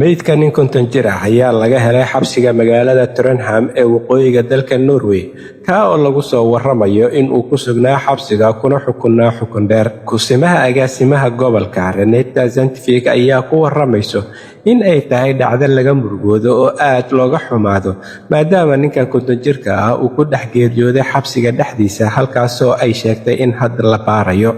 meydka nin konton jir ah ayaa laga helay xabsiga magaalada Trondheim ee waqooyiga dalka Norway ka oo lagu soo waramayo in uu ku sugnaa xabsiga kuna xukunaa xukun dheer. Kusimaha agaasimaha gobolka Renate Scientific ayaa ku waramayso in ay tahay dhacdo laga murugoodo oo aad looga xumaado maadaama ninkan konton jirka ah uu ku dhex geeriyooday xabsiga dhexdiisa halkaas oo ay sheegtay in hadda la baarayo.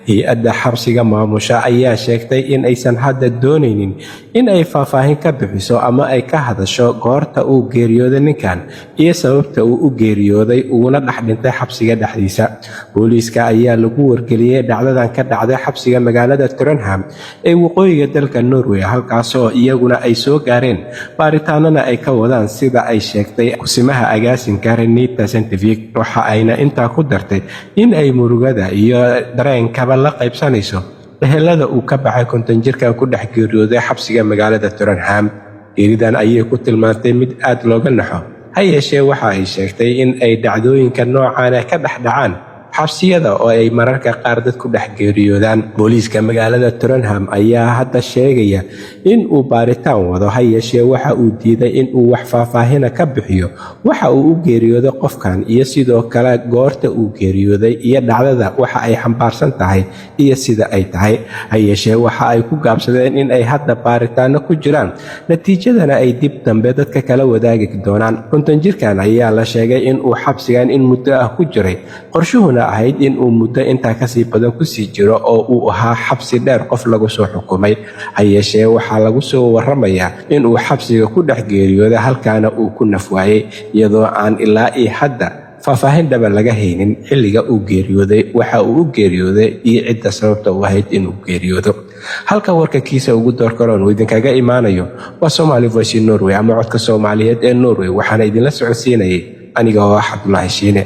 Hay'adda xabsiga maamusha ayaa sheegtay in aysan hadda doonaynin in ay faahfaahin ka bixiso ama ay ka hadasho goorta uu geeriyooday ninkan iyo sababta uu u geeriyooday uguna dhex dhintay xabsiga dhexdiisa. Booliiska ayaa lagu wargeliyay dhacdadan ka dhacday xabsiga magaalada Trondheim ee waqooyiga dalka Norway halkaas oo iyaguna ay soo gaareen baaritaanana ay ka wadaan sida ay sheegtay kusimaha agaasinka Renate Scientific. Waxa ayna intaa ku dartay in ay murugada iyo dareenkaba la qaybsanayso ehelada uu ka baxay konton jirka ku dhex geeriyooday xabsiga magaalada Trondheim. Geeridan ayay ku tilmaantay mid aad looga naxo, ha yeeshee waxa ay sheegtay in ay dhacdooyinka noocan ah ka dhex dhacaan xabsiyada oo ay mararka qaar dad ku dhex geeriyoodaan. Booliiska magaalada Trondheim ayaa hadda sheegaya in uu baaritaan wado, ha yeeshee waxa uu diiday in uu wax faahfaahin ka bixiyo waxa uu u geeriyooday qofkan iyo sidoo kale goorta uu geeriyooday iyo dhacdada waxa ay xambaarsan tahay iyo sida ay tahay. Ha yeeshee waxa ay ku gaabsadeen in ay hadda baaritaano ku jiraan, natiijadana ay dib dambe dadka kala wadaagi doonaan. Konton jirkan ayaa la sheegay in uu xabsigan in muddo ah ku jiray, qorshuhuna ahayd in uu muddo intaa kasii badan kusii jiro oo uu ahaa xabsi dheer qof lagu soo xukumay. Ha yeeshee waxaa lagu soo waramayaa in uu xabsiga ku dhex geeriyooday halkaana uu ku nafwaayay iyadoo aan ilaa iyo hadda faahfaahin dhaba laga haynin xilliga uu geeriyooday, waxa uu u geeriyooday iyo cidda sababta u ahayd inuu geeriyoodo. Halka warka kiisa ugu doorkaroon uu idinkaga imaanayo waa Somali Voice Norway ama codka Soomaaliyeed ee Norway, waxaana idinla socodsiinayay aniga oo ah Cabdullaahi Shiine.